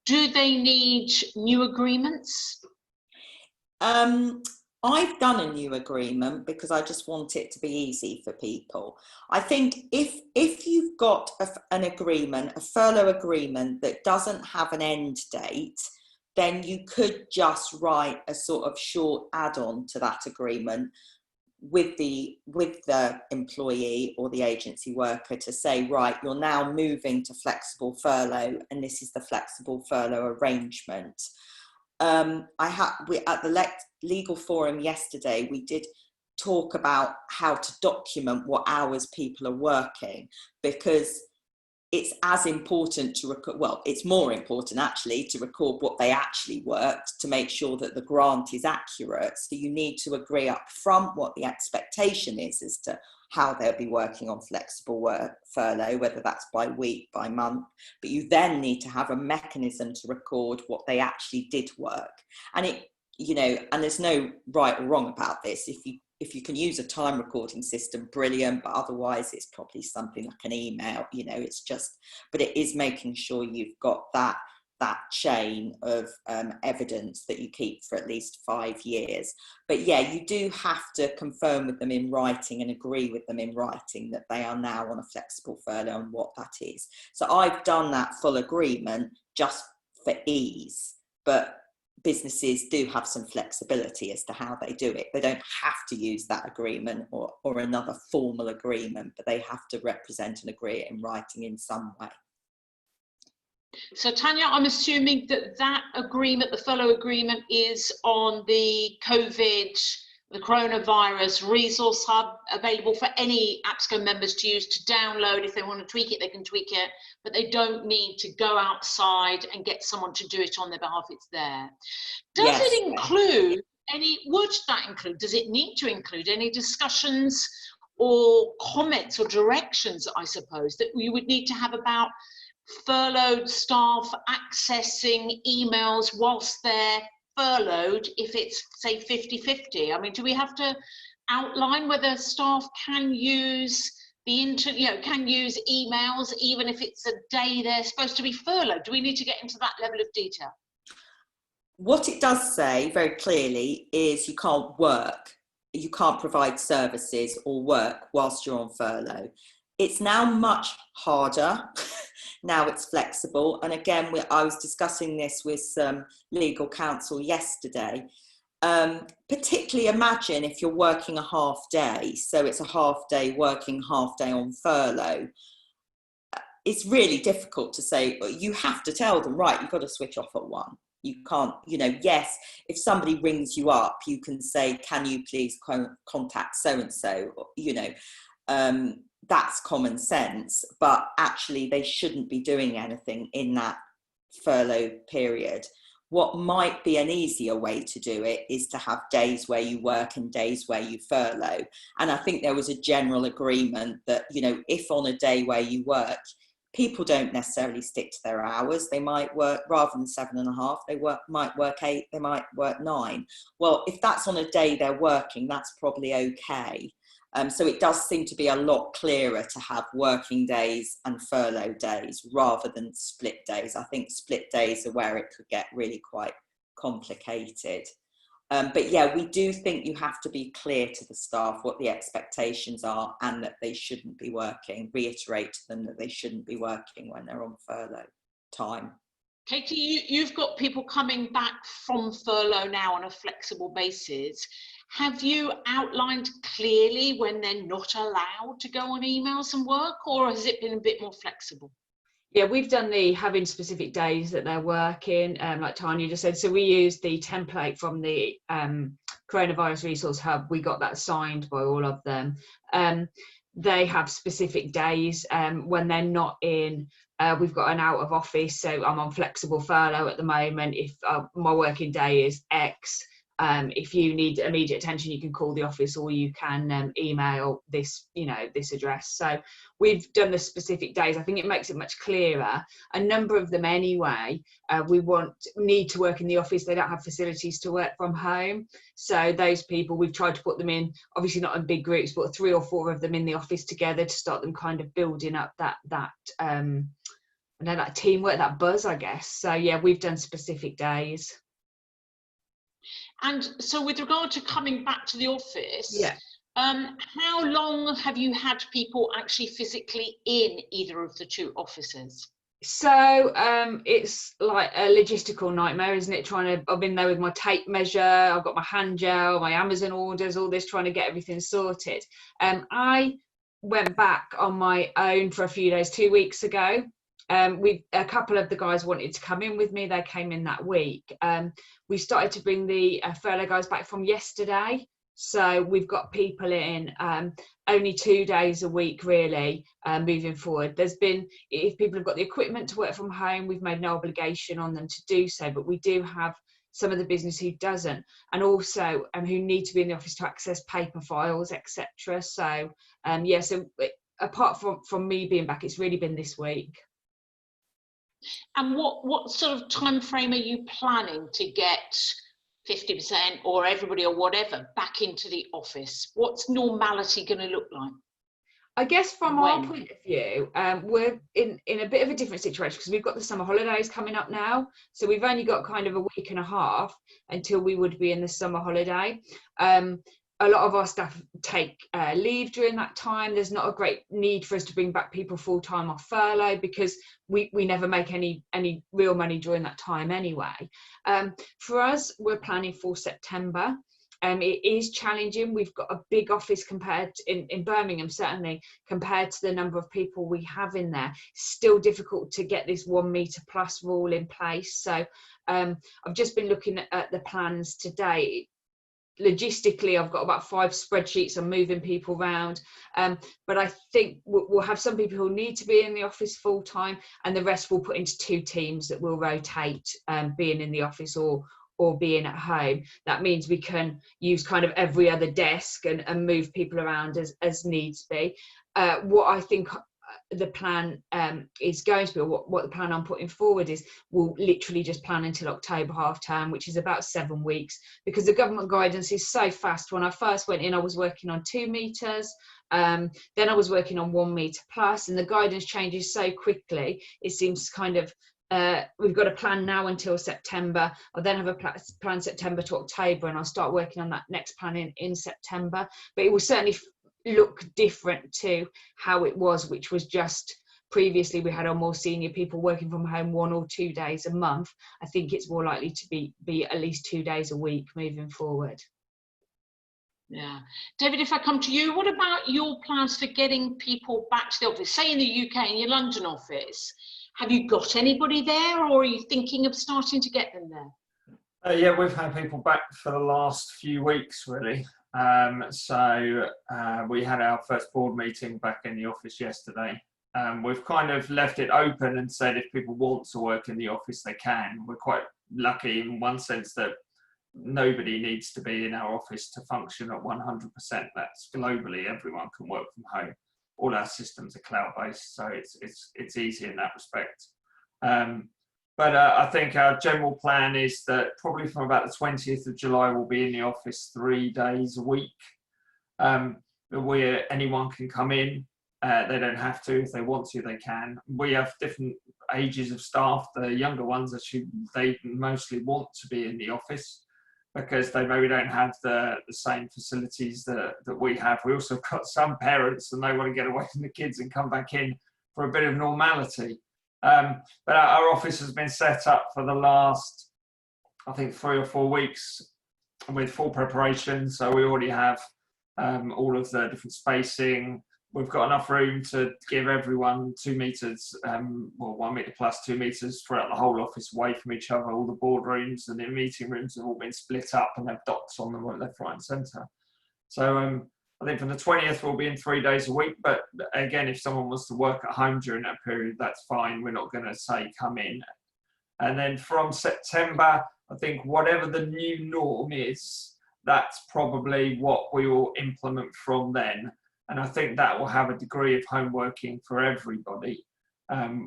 Do they need new agreements? I've done a new agreement because I just want it to be easy for people. I think if you've got an agreement, a furlough agreement that doesn't have an end date, then you could just write a sort of short add-on to that agreement with the employee or the agency worker to say, right, you're now moving to flexible furlough and this is the flexible furlough arrangement. At the legal forum yesterday, we did talk about how to document what hours people are working, because it's as important to record, well, it's more important actually to record what they actually worked to make sure that the grant is accurate. So you need to agree up front what the expectation is as to how they'll be working on flexible furlough, whether that's by week, by month, but you then need to have a mechanism to record what they actually did work. And and there's no right or wrong about this. If you can use a time recording system, brilliant, but otherwise it's probably something like an email, it's just, but it is making sure you've got that chain of evidence that you keep for at least 5 years. But yeah, you do have to confirm with them in writing and agree with them in writing that they are now on a flexible furlough and what that is. So I've done that full agreement just for ease, but businesses do have some flexibility as to how they do it. They don't have to use that agreement or another formal agreement, but they have to represent and agree it in writing in some way. So Tania, I'm assuming that agreement, the furlough agreement, is on the the coronavirus resource hub, available for any APSCo members to use to download. If they want to tweak it, they can tweak it, but they don't need to go outside and get someone to do it on their behalf. It's there. Does it include does it need to include any discussions or comments or directions, I suppose, that we would need to have about furloughed staff accessing emails whilst they're furloughed, if it's say 50-50? I mean, do we have to outline whether staff can use can use emails even if it's a day they're supposed to be furloughed? Do we need to get into that level of detail? What it does say very clearly is you can't work, you can't provide services or work whilst you're on furlough. It's now much harder. Now it's flexible. And again, I was discussing this with some legal counsel yesterday. Particularly imagine if you're working a half day, so it's a half day working, half day on furlough. It's really difficult to say, you have to tell them, right, you've got to switch off at 1. You can't, yes, if somebody rings you up, you can say, can you please contact so-and-so, that's common sense, but actually they shouldn't be doing anything in that furlough period. What might be an easier way to do it is to have days where you work and days where you furlough. And I think there was a general agreement that, if on a day where you work, people don't necessarily stick to their hours. They might work, rather than 7.5, might work 8, they might work 9. Well, if that's on a day they're working, that's probably okay. So it does seem to be a lot clearer to have working days and furlough days rather than split days. I think split days are where it could get really quite complicated. But yeah, we do think you have to be clear to the staff what the expectations are and that they shouldn't be working. Reiterate to them that they shouldn't be working when they're on furlough time. Katie, you've got people coming back from furlough now on a flexible basis. Have you outlined clearly when they're not allowed to go on emails and work, or has it been a bit more flexible? Yeah, we've done the having specific days that they're working, like Tania just said. So we used the template from the Coronavirus Resource Hub. We got that signed by all of them. They have specific days when they're not in. We've got an out of office, so I'm on flexible furlough at the moment. If my working day is X, if you need immediate attention, you can call the office or you can email this, this address. So we've done the specific days. I think it makes it much clearer. A number of them anyway, need to work in the office. They don't have facilities to work from home. So those people, we've tried to put them in, obviously not in big groups, but 3 or 4 of them in the office together to start them kind of building up that teamwork, that buzz, I guess. So yeah, we've done specific days. And so with regard to coming back to the office, yeah. How long have you had people actually physically in either of the 2 offices? So it's like a logistical nightmare, isn't it? I've been there with my tape measure, I've got my hand gel, my Amazon orders, all this, trying to get everything sorted. I went back on my own for a few days 2 weeks ago. A couple of the guys wanted to come in with me. They came in that week. We started to bring the furlough guys back from yesterday. So we've got people in only 2 days a week, really, moving forward. If people have got the equipment to work from home, we've made no obligation on them to do so, but we do have some of the business who doesn't, and also who need to be in the office to access paper files, etc. So so apart from me being back, it's really been this week. And what sort of time frame are you planning to get 50% or everybody or whatever back into the office? What's normality going to look like? I guess from our point of view, we're in a bit of a different situation because we've got the summer holidays coming up now. So we've only got kind of a week and a half until we would be in the summer holiday. A lot of our staff take leave during that time. There's not a great need for us to bring back people full-time off furlough because we never make any real money during that time anyway. For us, we're planning for September. It is challenging. We've got a big office in Birmingham, certainly, compared to the number of people we have in there. Still difficult to get this 1 metre plus rule in place. So I've just been looking at the plans today. Logistically, I've got about 5 spreadsheets on moving people around, but I think we'll have some people who need to be in the office full time, and the rest we'll put into 2 teams that will rotate, being in the office or being at home. That means we can use kind of every other desk and move people around as needs be. What I think the plan is going to be, or what the plan I'm putting forward is, we'll literally just plan until October half term, which is about 7 weeks, because the government guidance is so fast. When I first went in, I was working on 2 meters, then I was working on 1 meter plus, and the guidance changes so quickly. It seems kind of we've got a plan now until September. I'll then have a plan September to October, and I'll start working on that next plan in September. But it will certainly look different to how it was, which was just previously we had our more senior people working from home 1 or 2 days a month. I think it's more likely to be at least 2 days a week moving forward. Yeah. David, if I come to you, what about your plans for getting people back to the office, say in the UK, in your London office? Have you got anybody there, or are you thinking of starting to get them there? Yeah, we've had people back for the last few weeks, really. We had our first board meeting back in the office yesterday. We've kind of left it open and said if people want to work in the office, they can. We're quite lucky in one sense that nobody needs to be in our office to function at 100%. That's globally, everyone can work from home. All our systems are cloud-based, so it's easy in that respect. But I think our general plan is that probably from about the 20th of July, we'll be in the office 3 days a week. Where anyone can come in. They don't have to. If they want to, they can. We have different ages of staff. The younger ones, actually, they mostly want to be in the office because they maybe don't have the same facilities that we have. We also got some parents and they want to get away from the kids and come back in for a bit of normality. But our office has been set up for the last, I think, 3 or 4 weeks with full preparation. So we already have all of the different spacing. We've got enough room to give everyone 2 meters, 1 meter plus 2 meters throughout the whole office away from each other. All the boardrooms and the meeting rooms have all been split up and have dots on them left, right and centre. So I think from the 20th we'll be in 3 days a week, but again, if someone wants to work at home during that period, that's fine. We're not going to say come in. And then from September, I think whatever the new norm is, that's probably what we will implement from then. And I think that will have a degree of home working for everybody,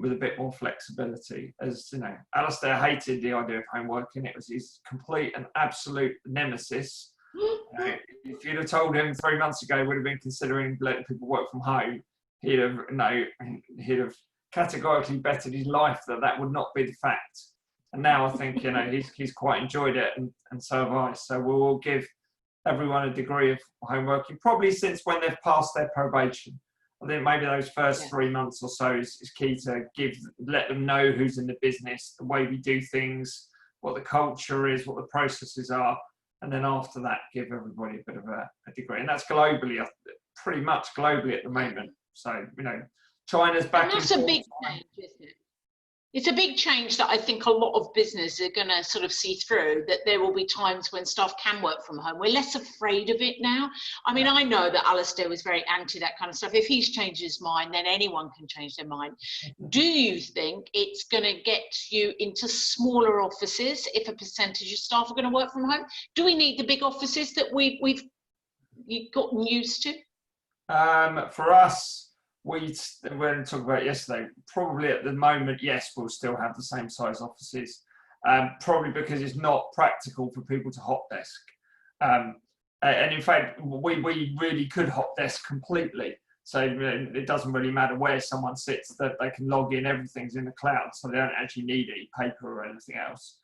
with a bit more flexibility. As you know, Alistair hated the idea of home working. It was his complete and absolute nemesis. If you'd have told him 3 months ago, would have been considering letting people work from home, he'd have categorically betted his life that would not be the fact. And now I think he's quite enjoyed it, and so have I. So we will give everyone a degree of home working, probably since when they've passed their probation. I think maybe those first 3 months or so is key to let them know who's in the business, the way we do things, what the culture is, what the processes are. And then after that, give everybody a bit of a degree. And that's globally, pretty much globally at the moment. So, China's back in. And that's a big change, isn't it? It's a big change that I think a lot of businesses are going to sort of see through, that there will be times when staff can work from home. We're less afraid of it now. I mean, I know that Alistair was very anti that kind of stuff. If he's changed his mind, then anyone can change their mind. Do you think it's going to get you into smaller offices if a percentage of staff are going to work from home? Do we need the big offices that we've gotten used to? For us, we were talking about yesterday, probably at the moment, yes, we'll still have the same size offices, probably because it's not practical for people to hot desk. And in fact, we really could hot desk completely. So it doesn't really matter where someone sits, that they can log in, everything's in the cloud, so they don't actually need any paper or anything else.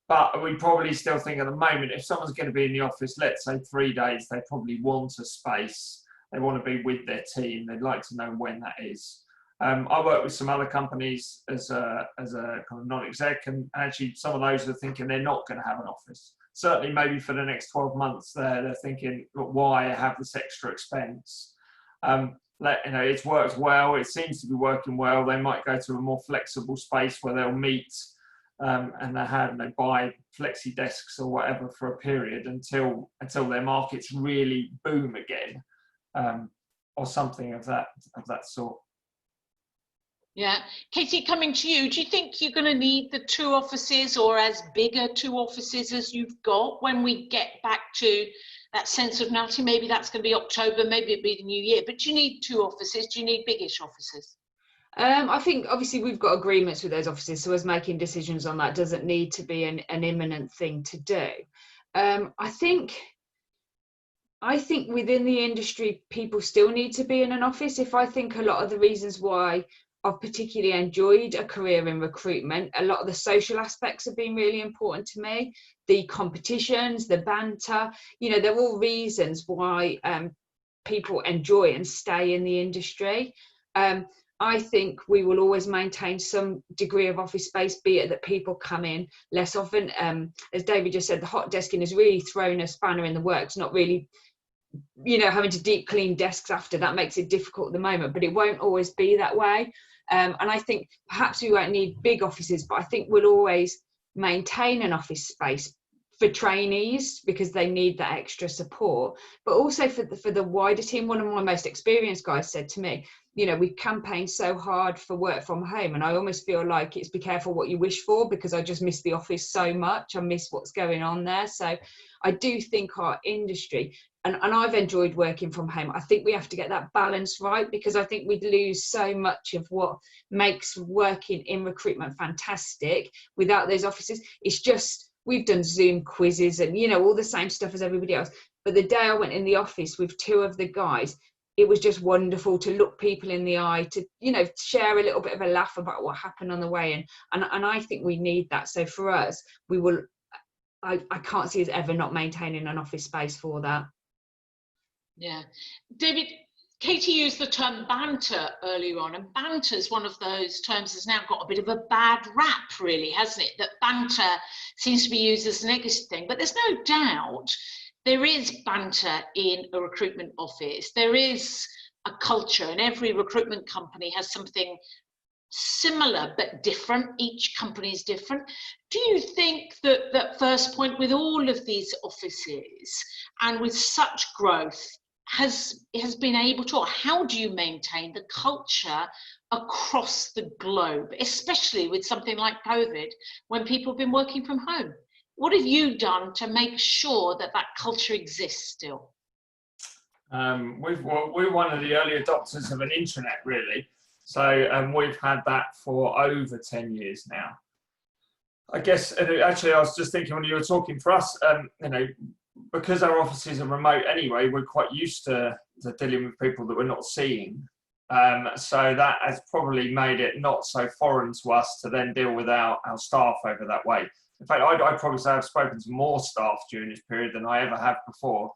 But we probably still think at the moment, if someone's going to be in the office, let's say 3 days, they probably want a space. They want to be with their team. They'd like to know when that is. I work with some other companies as a kind of non-exec, and actually some of those are thinking they're not going to have an office. Certainly, maybe for the next 12 months, they're thinking, look, why have this extra expense? It's worked well. It seems to be working well. They might go to a more flexible space where they'll meet, and they buy flexi desks or whatever for a period until their markets really boom again. Or something of that sort. Yeah. Katie, coming to you, do you think you're going to need the 2 offices or as bigger 2 offices as you've got when we get back to that sense of normality? Maybe that's going to be October, maybe it'll be the new year, but do you need 2 offices? Do you need biggish offices? I think obviously we've got agreements with those offices, so us making decisions on that doesn't need to be an imminent thing to do. I think within the industry, people still need to be in an office. If I think a lot of the reasons why I've particularly enjoyed a career in recruitment, a lot of the social aspects have been really important to me. The competitions, the banter, they're all reasons why people enjoy and stay in the industry. I think we will always maintain some degree of office space, be it that people come in less often. As David just said, the hot desking has really thrown a spanner in the works, not really, having to deep clean desks after that makes it difficult at the moment, but it won't always be that way. And I think perhaps we won't need big offices, but I think we'll always maintain an office space for trainees because they need that extra support, but also for the wider team. One of my most experienced guys said to me, we campaign so hard for work from home, and I almost feel like it's be careful what you wish for, because I just miss the office so much. I miss what's going on there. So I do think our industry, and I've enjoyed working from home, I think we have to get that balance right, because I think we'd lose so much of what makes working in recruitment fantastic without those offices. It's just, we've done Zoom quizzes and, all the same stuff as everybody else. But the day I went in the office with 2 of the guys, it was just wonderful to look people in the eye, to, share a little bit of a laugh about what happened on the way in. And I think we need that. So for us, we will, I can't see us ever not maintaining an office space for that. Yeah. David, Katie used the term banter earlier on, and banter is one of those terms that's now got a bit of a bad rap, really, hasn't it? That banter seems to be used as a negative thing, but there's no doubt there is banter in a recruitment office. There is a culture, and every recruitment company has something similar but different. Each company is different. Do you think that that first point, with all of these offices and with such growth, has been able to, or how do you maintain the culture across the globe, especially with something like COVID, when people have been working from home? What have you done to make sure that that culture exists still? We're one of the early adopters of an intranet, really. So we've had that for over 10 years now. I guess, and actually, I was just thinking when you were talking, for us, because our offices are remote anyway, we're quite used to dealing with people that we're not seeing. So that has probably made it not so foreign to us to then deal with our staff over that way. In fact, I'd probably say I've spoken to more staff during this period than I ever have before,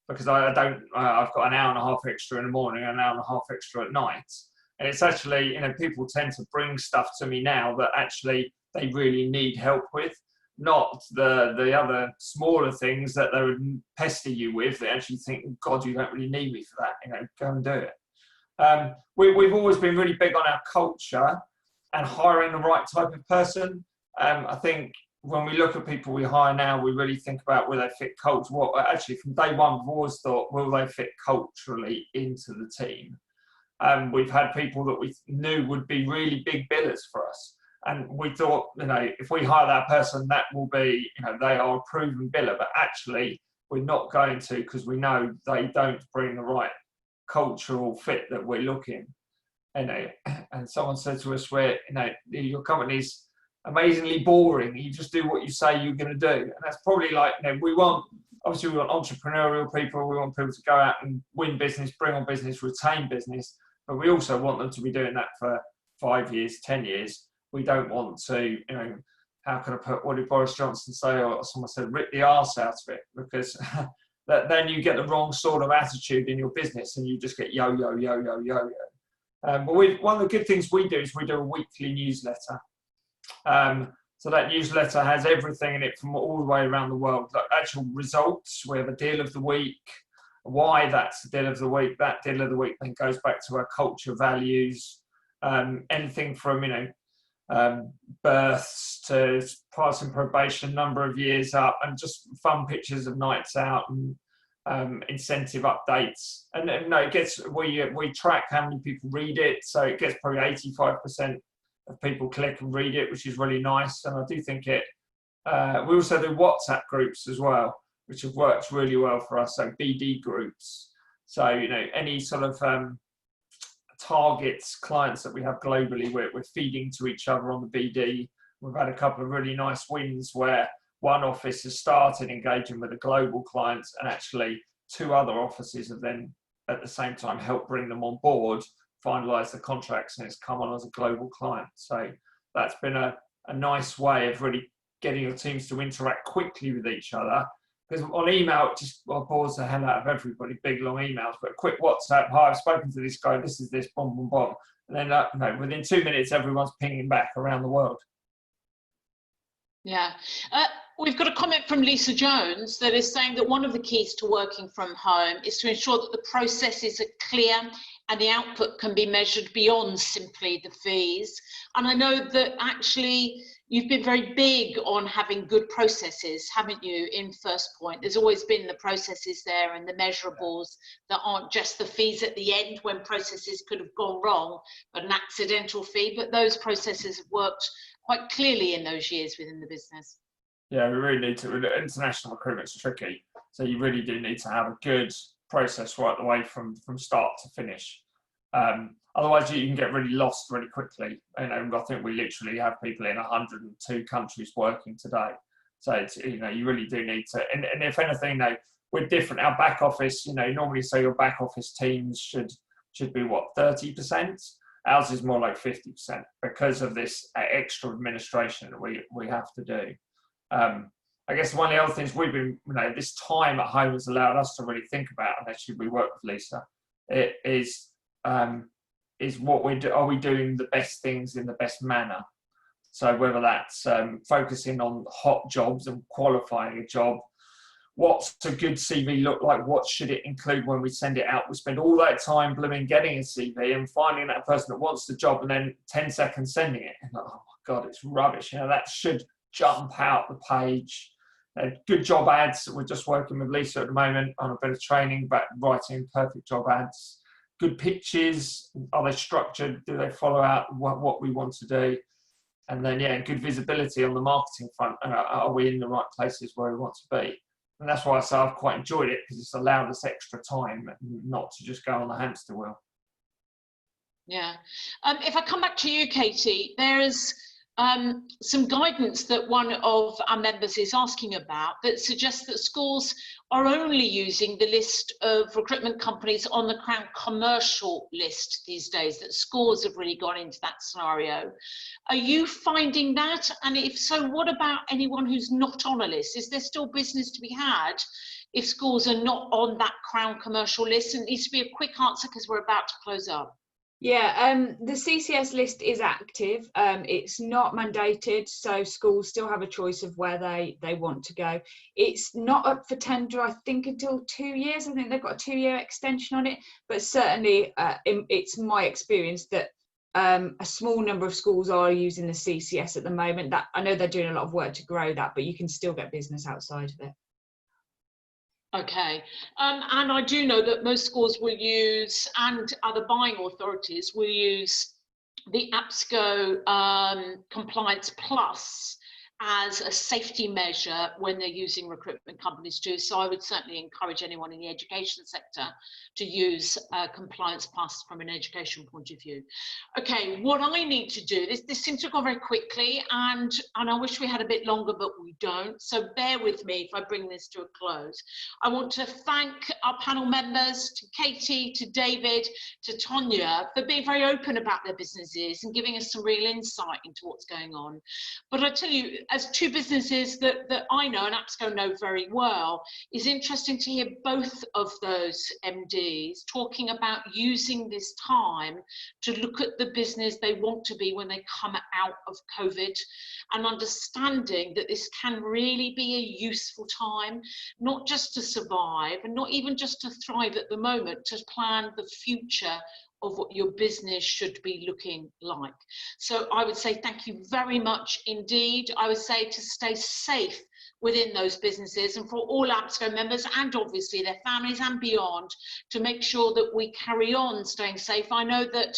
because I've got an hour and a half extra in the morning and an hour and a half extra at night. And it's actually, people tend to bring stuff to me now that actually they really need help with, not the other smaller things that they would pester you with. They actually think, God, you don't really need me for that, go and do it. We've always been really big on our culture and hiring the right type of person. I think when we look at people we hire now, we really think about will they fit culture. Well, actually, from day one, we've always thought, will they fit culturally into the team? We've had people that we knew would be really big billers for us. And we thought, if we hire that person, that will be, they are a proven biller. But actually, we're not going to, because we know they don't bring the right cultural fit that we're looking. And someone said to us, your company's amazingly boring. You just do what you say you're going to do. And that's probably like, we want entrepreneurial people. We want people to go out and win business, bring on business, retain business. But we also want them to be doing that for 5 years, 10 years. We don't want to, how can I put, what did Boris Johnson say, or someone said, rip the arse out of it, because then you get the wrong sort of attitude in your business and you just get yo. But one of the good things we do is we do a weekly newsletter. So that newsletter has everything in it from all the way around the world, like actual results. We have a deal of the week, why that's the deal of the week. That deal of the week then goes back to our culture, values, anything from, births to passing probation, number of years up, and just fun pictures of nights out and incentive updates. And it gets, we track how many people read it, so it gets probably 85% of people click and read it, which is really nice. And I do think we also do WhatsApp groups as well, which have worked really well for us. So BD groups. So, any sort of targets, clients that we have globally, we're feeding to each other on the BD. We've had a couple of really nice wins where one office has started engaging with the global clients, and actually 2 other offices have then at the same time helped bring them on board, finalise the contracts, and it's come on as a global client. So that's been a nice way of really getting your teams to interact quickly with each other. Because on email, it just bores the hell out of everybody, big long emails, but a quick WhatsApp, hi, I've spoken to this guy, this is this, boom, boom, boom. And then within 2 minutes, everyone's pinging back around the world. Yeah. We've got a comment from Lisa Jones that is saying that one of the keys to working from home is to ensure that the processes are clear and the output can be measured beyond simply the fees. And I know that actually you've been very big on having good processes, haven't you, in First Point? There's always been the processes there and the measurables that aren't just the fees at the end when processes could have gone wrong, but an accidental fee. But those processes have worked quite clearly in those years within the business. Yeah, we really need to. International recruitment's tricky, so you really do need to have a good process right the way from start to finish. Otherwise, you can get really lost really quickly. I think we literally have people in 102 countries working today. So it's, you really do need to. And if anything, we're different. Our back office, you normally say your back office teams should be what, 30%. Ours is more like 50% because of this extra administration that we have to do. I guess one of the other things we've been, this time at home has allowed us to really think about, and actually we work with Lisa, it is what are we doing the best things in the best manner? So whether that's focusing on hot jobs and qualifying a job, what's a good CV look like? What should it include when we send it out? We spend all that time blooming getting a CV and finding that person that wants the job and then 10 seconds sending it. And oh my God, it's rubbish. That should jump out the page. Good job ads. We're just working with Lisa at the moment on a bit of training, but writing perfect job ads. Good pitches. Are they structured? Do they follow out what we want to do? And then, good visibility on the marketing front. Are we in the right places where we want to be? And that's why I say I've quite enjoyed it, because it's allowed us extra time not to just go on the hamster wheel. Yeah. If I come back to you, Katie, there is some guidance that one of our members is asking about that suggests that schools are only using the list of recruitment companies on the Crown commercial list these days, that schools have really gone into that scenario. Are you finding that? And if so, what about anyone who's not on a list? Is there still business to be had if schools are not on that Crown commercial list? And it needs to be a quick answer because we're about to close up. Yeah, the CCS list is active. It's not mandated, so schools still have a choice of where they want to go. It's not up for tender, I think, until 2 years. I think they've got a 2-year extension on it. But certainly, it's my experience that a small number of schools are using the CCS at the moment. That I know they're doing a lot of work to grow that, but you can still get business outside of it. Okay, and I do know that most schools will use, and other buying authorities will use, the APSCo Compliance Plus as a safety measure when they're using recruitment companies too. So I would certainly encourage anyone in the education sector to use Compliance Plus from an education point of view. Okay, what I need to do, this seems to have gone very quickly, and I wish we had a bit longer, but we don't. So bear with me if I bring this to a close. I want to thank our panel members, to Katie, to David, to Tania, for being very open about their businesses and giving us some real insight into what's going on. But I tell you, as two businesses that I know and APSCo know very well, it's interesting to hear both of those MDs talking about using this time to look at the business they want to be when they come out of COVID, and understanding that this can really be a useful time, not just to survive and not even just to thrive at the moment, to plan the future of what your business should be looking like. So I would say thank you very much indeed. I would say to stay safe within those businesses, and for all APSCo members and obviously their families and beyond, to make sure that we carry on staying safe. I know that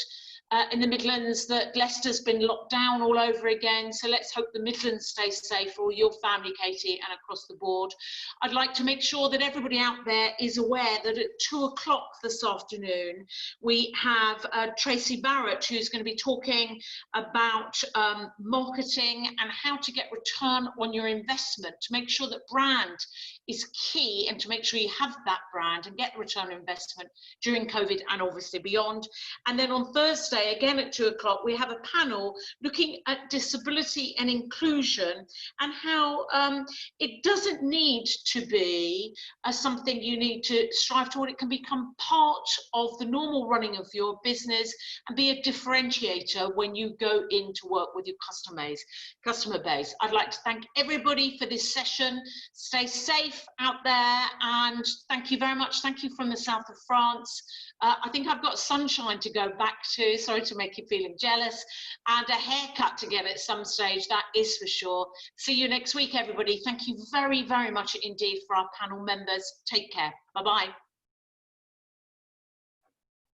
in the Midlands that Leicester's been locked down all over again. So let's hope the Midlands stay safe for your family, Katie, and across the board. I'd like to make sure that everybody out there is aware that at 2 o'clock this afternoon, we have Tracy Barrett, who's going to be talking about marketing and how to get return on your investment, to make sure that brand is key and to make sure you have that brand and get the return on investment during COVID and obviously beyond. And then on Thursday, again at 2 o'clock, we have a panel looking at disability and inclusion and how it doesn't need to be something you need to strive toward. It can become part of the normal running of your business and be a differentiator when you go in to work with your customer base. I'd like to thank everybody for this session. Stay safe out there, and thank you very much. Thank you from the south of France. I think I've got sunshine to go back to, sorry to make you feeling jealous, and a haircut to get at some stage, that is for sure. See you next week, everybody. Thank you very, very much indeed for our panel members. Take care. Bye-bye.